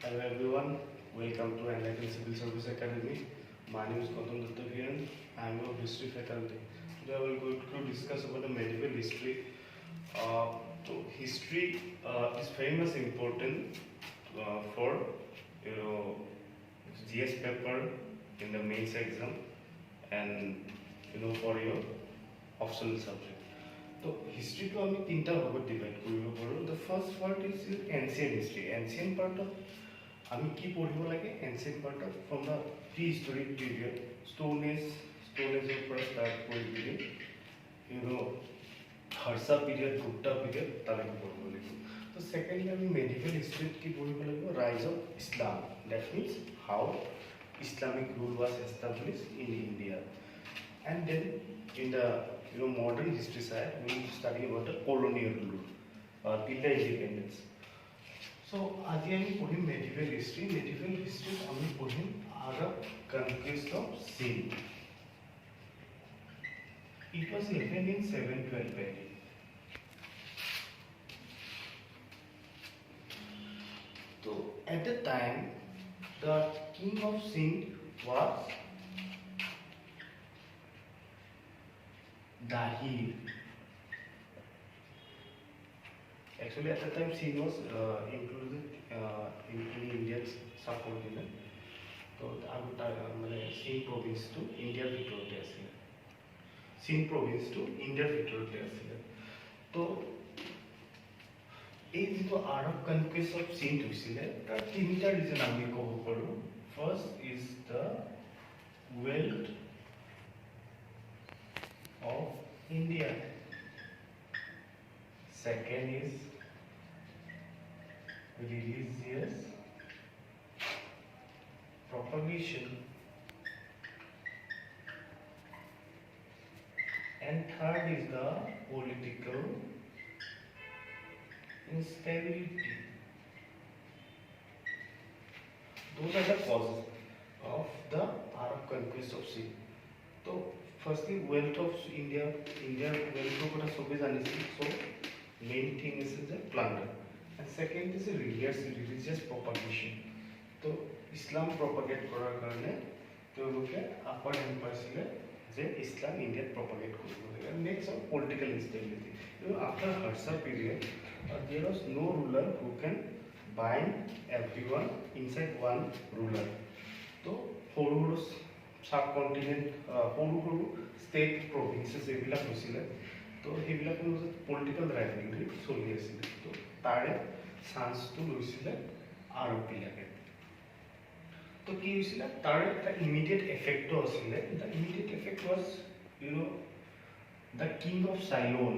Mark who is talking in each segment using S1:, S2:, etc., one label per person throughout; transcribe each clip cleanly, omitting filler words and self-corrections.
S1: Hello everyone, welcome to Enlightened Civil Service Academy. My name is Gautam Dattavian. I am your history faculty. Today I will go to discuss about the medieval history. History is very much important for you know GS paper in the mains exam and for your optional subject. So history to আমি তিনটা ভাগত divide কৰিব পাৰোঁ. The first part is ancient history. Ancient part of আমি কি পঢ়িব লাগে ancient পাৰ্টত from the prehistoric period ষ্টোনেজৰ পৰা ষ্টাৰ্ট কৰি পিনি হাৰ্চা পিৰিয়ড গুপ্তা পিৰিয়ড তালৈকে পঢ়িব লাগিব. তো ছেকেণ্ডলি আমি মেডিকেল হিষ্ট্ৰীত কি পঢ়িব লাগিব rise of Islam. That means how Islamic rule was establish in India. And then in the modern history side we will study about the colonial rule till the independence. So আজি আমি পঢ়িম medieval history. Medieval history আমি পঢ়িম Arab conquest of Sind. It was happened in 712 AD. So at the time the king of Sind was Dahir. Actually, at the time, Sind was included in Indian subcontinent. So, Sind province to India ভিতৰতে আছিলে. Sind province to India ভিতৰতে আছিলে. তো এই যিটো Arab কনকুৱেষ্ট of Sind হৈছিলে তাৰ তিনিটা ৰিজন আমি ক'ব পাৰোঁ. First is the wealth of India. Second is religious propagation. And third is the political instability. Those are the causes of the Arab conquest of Sind. So firstly, wealth of India wealth of sobe janisi. So main thing is the plunder. And second is a religious propagation. So Islam propagate korar karone তেওঁলোকে upper hand পাইছিলে যে Islam India propagate কৰিব লাগে. And next is political instability. After Harsa period, there was no ruler who can bind everyone inside one ruler. So সৰু subcontinent সৰু state প্ৰভিন্সেছ এইবিলাক হৈছিলে. তো সেইবিলাকৰ মাজত পলিটিকেল ৰাইভেলৰি চলি আছিলে. তো তাৰে চান্সটো লৈছিলে আৰববিলাকে. তো কি হৈছিলে তাৰ এটা ইমিডিয়েট এফেক্টটো আছিলে. The immediate effect was the king of Ceylon.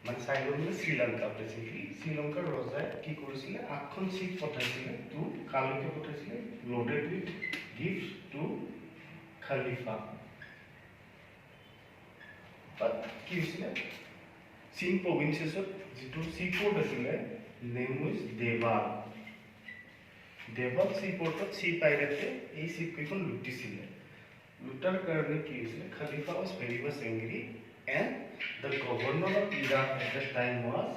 S1: মানে চাইলোন মানে শ্ৰীলংকা. বেচিকলি শ্ৰীলংকাৰ ৰজাই কি কৰিছিলে 8খন শিপ পঠাইছিলে টু কালৈকে পঠাইছিলে loaded with gift to Khalifa. But কি হৈছিলে Sind প্ৰভিন্সেছত যিটো চি পৰ্ট আছিলে নেম ৱাজ দেৱাল. দেৱাল চি পৰ্টত চি পাইৰেটে এই চিপকেইখন লুটিছিলে. লুটাৰ কাৰণে কি হৈছিলে খালিফা was very much angry. And the governor of Iraq at that time was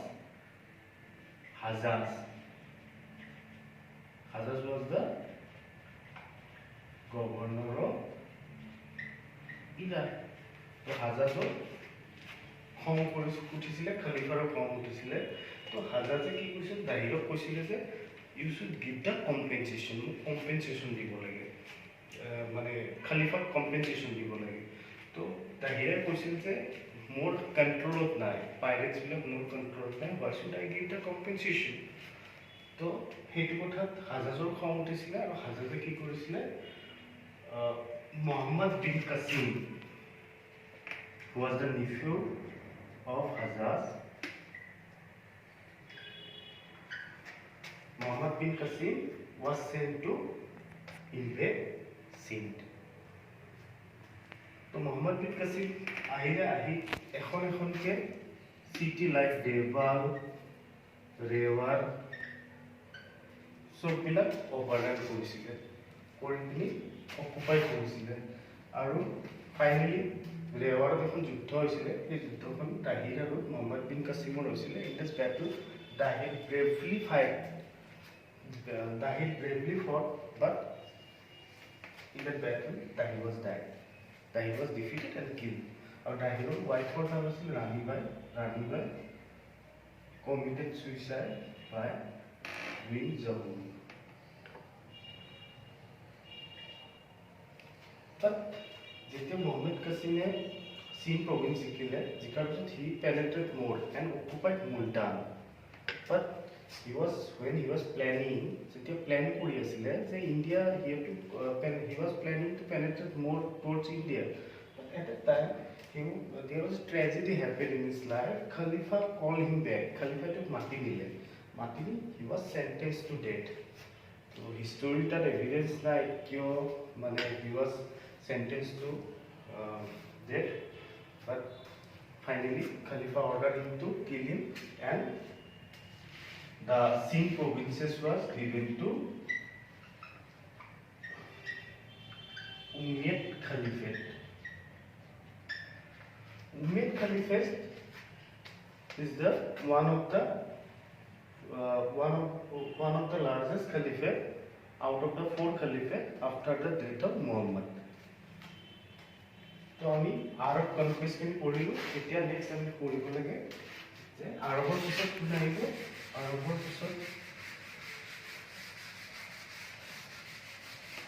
S1: Hajjaj. Hajjaj was the governor of Iraq. So Hajjaj খং কৰি উঠিছিলে, খালিফাৰ খং উঠিছিলে. তো হাজাজে কি কৈছিল দাহিৰক কৈছিলে যে you should give the compensation. মোক কম্পেনচেশ্যন দিব লাগে, মানে খালিফাক কম্পেনচেশ্যন দিব লাগে. তো দাহিৰে কৈছিল যে মোৰ কণ্ট্ৰলত নাই, পাইৰেটছবিলাক মোৰ কণ্ট্ৰলত নাই, why should I give the compensation. তো সেইটো কথাত হাজাজৰ খং উঠিছিলে. আৰু হাজাজে কি কৰিছিলে মোহাম্মদ বিন কাছিম who was the nephew of Hajjaj. Muhammad bin Qasim was sent to invade Sind. So Muhammad bin Qasim ahi ekhon ke city like Deval, Rewar সব বিলাক overrun কৰিছিলে, কৰি পিনি অকুপাই কৰিছিলে. আৰু ফাইনেলি ৰেৱাৰত এখন যুদ্ধ হৈছিলে সেই যুদ্ধখন দাহিৰ আৰু মোহাম্মদ বিন কাছিমৰ হৈছিলে in this battle Dahir bravely fought but in that battle Dahi was died. Dahi was defeated and killed. আৰু দাহিৰৰ ৱাইফৰ নাম আছিল ৰাণীবাই committed suicide by being Zabur. But যেতিয়া মোহাম্মদ কাছিমে Sindh province জিকিলে জিকাৰ পিছত he penetrated more and occupied Multan. But when he was planning, যেতিয়া plan কৰি আছিলে যে India he was planning to penetrate more towards India. But at that time there was a tragedy happened in his life. Khalifa called him back. Khalifa took Matini. He was sentenced to death. So historical evidence like he was sentenced to death. But finally Khalifa ordered him to kill him and the Sindh provinces was given to Umayyad Caliphate. Umayyad Caliphate is the one of the largest caliphate out of the 4 caliphate after the death of Muhammad. So আমি আরব conquest খিনি পঢ়িলো এতিয়া next আমি পঢ়িব লাগে যে আৰবৰ পিছত কি আহিব আৰবৰ পিছত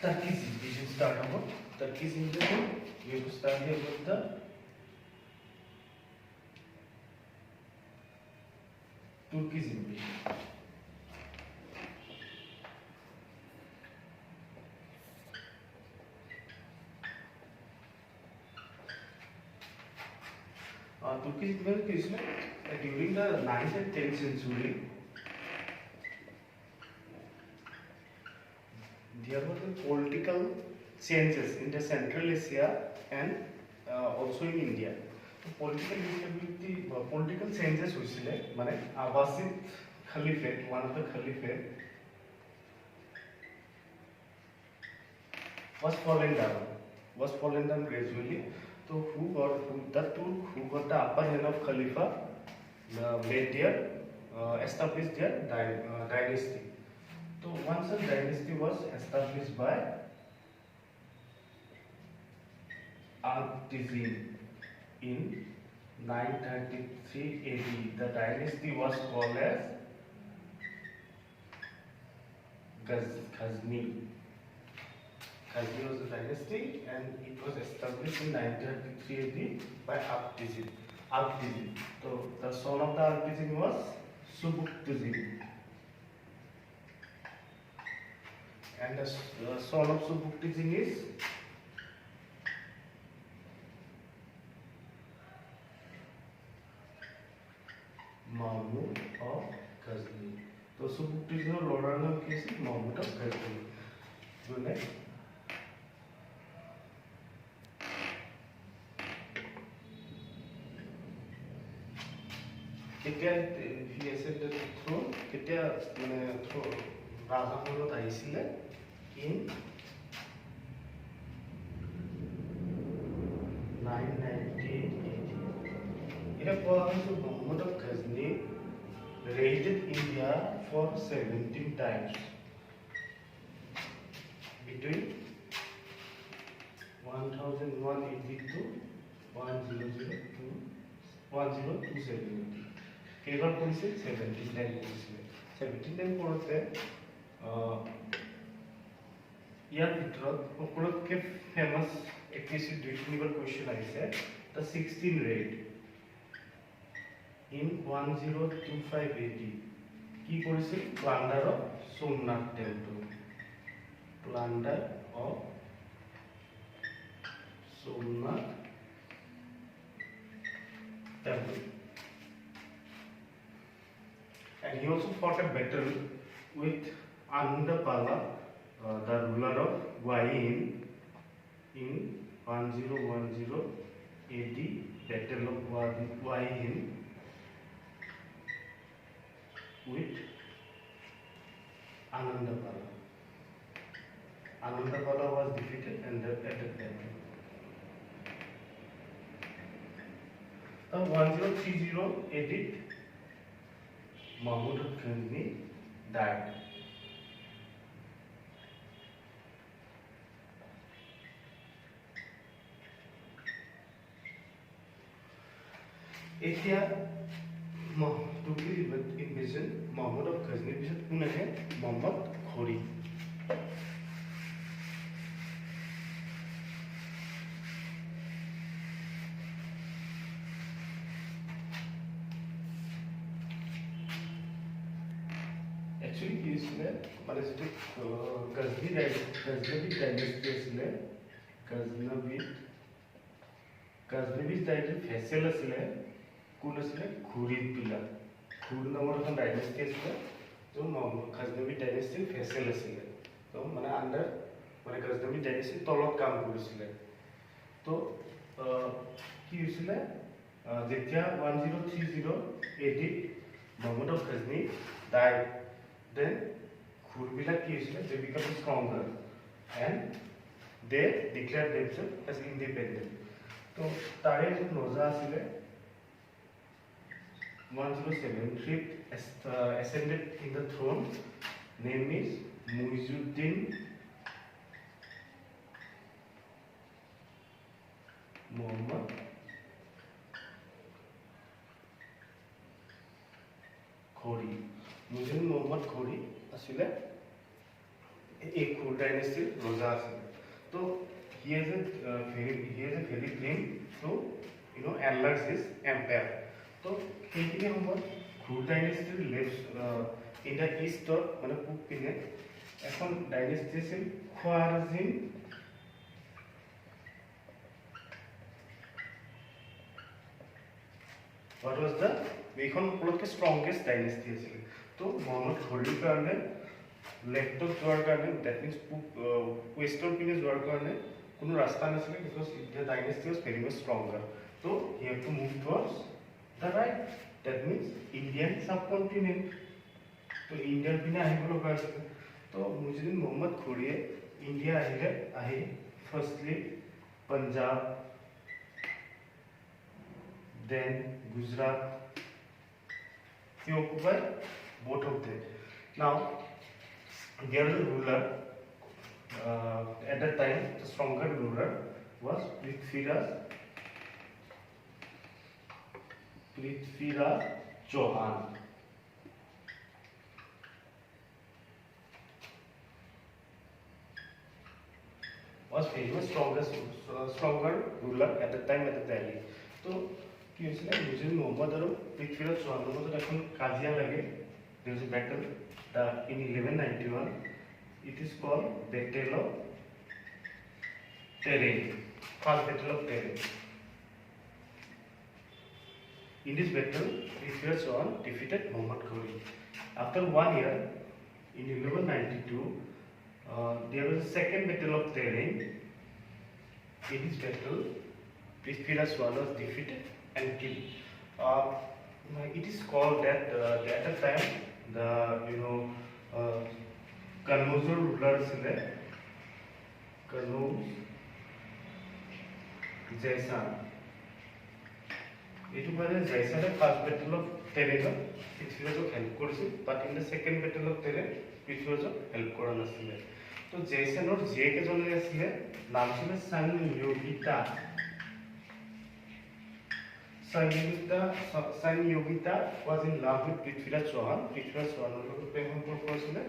S1: Turkish invasion start হ'ব Turkish invasion we have to start here with the Turkish invasion. Turkish invasion during the 9th and 10th century there were the political changes in the Central Asia and also in India. Political instability, political changes হৈছিলে মানে Abbasid Caliphate, one of the caliphate was fallen down gradually. So who got the upper hand of Khalifa made their established their dynasty. So once a dynasty was established by Artizin in 933 AD, the dynasty was called as Ghazni. Ghazni was the dynasty and it was established in 933 AD by Artizin. So the son of the Artizin was Subuktigin. And the son of Subuktigin is Mahmud of Ghazni. So Subuktigin or Lord of Mahmud of Ghazni. So next. কেতিয়া he ascended the throne কেতিয়া মানে ৰাজমহলত আহিছিলে in 998 AD. এটা কোৱা হৈছে Muhammad of Ghazni raided India for 17 times between 1001 AD to 1027 কেইবাৰ কৰিছিল 17 time কৰিছিল 17 টাইম কৰোঁতে ইয়াৰ ভিতৰত সকলোতকৈ ফেমাছ এপিএছচি 2 কুৱেশ্যন আহিছে the 16 raid in 1025 AD কি কৰিছিল plunder of Somnath temple plunder of Somnath temple. And he also fought a battle with Anandapala, the ruler of Wain, in 1010 AD, Battle of Wain with Anandapala. Anandapala was defeated and at the battle. 1030 AD Mahmud al-Ghazni died. এতিয়া to be envision Mahmud al-Ghazni পিছত কোন আহে Mohammad ঘোৰী Actually, কি হৈছিলে মানে যেটো Ghazni dynasty আছিলে Ghaznavi dynasty ফেচেল আছিলে কোন আছিলে ঘুৰিদ পিলা ঘুৰ নামৰ এখন ডাইনেষ্টি আছিলে তো গজনবী ডাইনেষ্টিৰ ফেচেল আছিলে তো মানে আন্ডাৰ মানে গজনবী ডাইনেষ্টিৰ তলত কাম কৰিছিলে তো কি হৈছিলে যেতিয়া 1030 AD Mahmud of Ghazni died then Khurmila they become stronger and they declared themselves as independent. So Tare Roza 107 ascended in the throne. Name is Muizuddin Muhammad Khori. Muizuddin Muhammad Khori asile ek Khur dynasty Roza asile. So he has a very claim to enlarge his empire. So সেইখিনি সময়ত Khur dynasty lives in the east of মানে পূব পিনে এখন dynasty আছিল খোৱাৰাজিম What was the এইখন সকলোতকৈ strongest dynasty আছিল তো মোহাম্মদ ঘোৰীৰ কাৰণে লেফটত যোৱাৰ কাৰণে that means western পিনে যোৱাৰ কাৰণে কোনো ৰাস্তা নাছিলে because the dynasty was very much stronger so he had to move towards the right that means Indian subcontinent তো ইন্ডিয়াৰ পিনে আহিব লগা আছিল তো মুইজুদ্দিন মোহাম্মদ ঘোৰীয়ে ইণ্ডিয়া আহি firstly Punjab then Gujarat he occupied both of them now there was a ruler at that time the stronger ruler was Prithviraj Chauhan was famous stronger ruler at the time at the Delhi so কি হৈছিলে মুজিব মোহাম্মদ আৰু পৃথ্বীৰাজ চৌহানৰ মাজত এখন কাজিয়া লাগে there was a battle in 1191 it is called Battle of Tarain first Battle of Tarain in this battle Prithviraj Chauhan defeated Muhammad Ghori after 1 year in 1192 there was a second Battle of Tarain in this battle Prithviraj Chauhan was defeated and killed. It is called that at the time the Kanauj rulers Kanauj Jaisan. It was Jaisan the first battle of Tarain which was help korisil but in the second battle of Tarain which was help kora nasile. So Jaisan or J ke jone asile naam chile Sanyogita Sanyogita was in love with Prithviraj Chauhan. Prithviraj Chauhan প্ৰেম সম্পৰ্ক আছিলে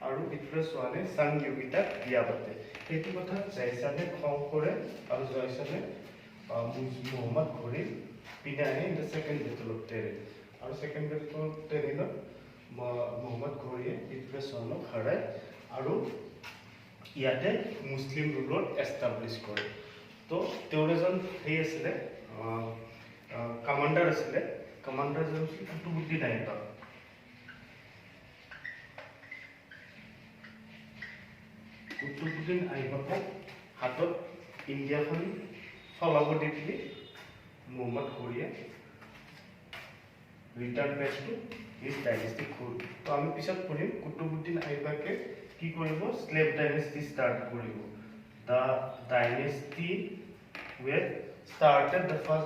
S1: আৰু Prithviraj Chauhan Sanyogita বিয়া পাতে সেইটো কথা জয়সানে খং কৰে আৰু জয়সানে মোহাম্মদ ঘোৰীৰ পিনে আহে in the second battle of Tarain আৰু second battle of Tarain Mohammad ঘোৰীয়ে Prithviraj Chauhanক হৰাই আৰু ইয়াতে মুছলিম ৰুল এষ্টাব্লিছ কৰে তো তেওঁৰ এজন সেই আছিলে কমান্ডার আসলে কমান্ডার জন ছিল কুতুবউদ্দিন আইবক হাতত ইন্ডিয়াখন চলাব দিলে মোহাম্মদ ঘোৰীয়ে return back to his dynasty Ghor তো আমি পিছত পঢ়িম কুতুবউদ্দিন আইবকে কি কৰিব স্লেভ ডাইনেষ্টি ষ্টাৰ্ট কৰিব দা ডাইনেষ্টি ৱেৰ started the first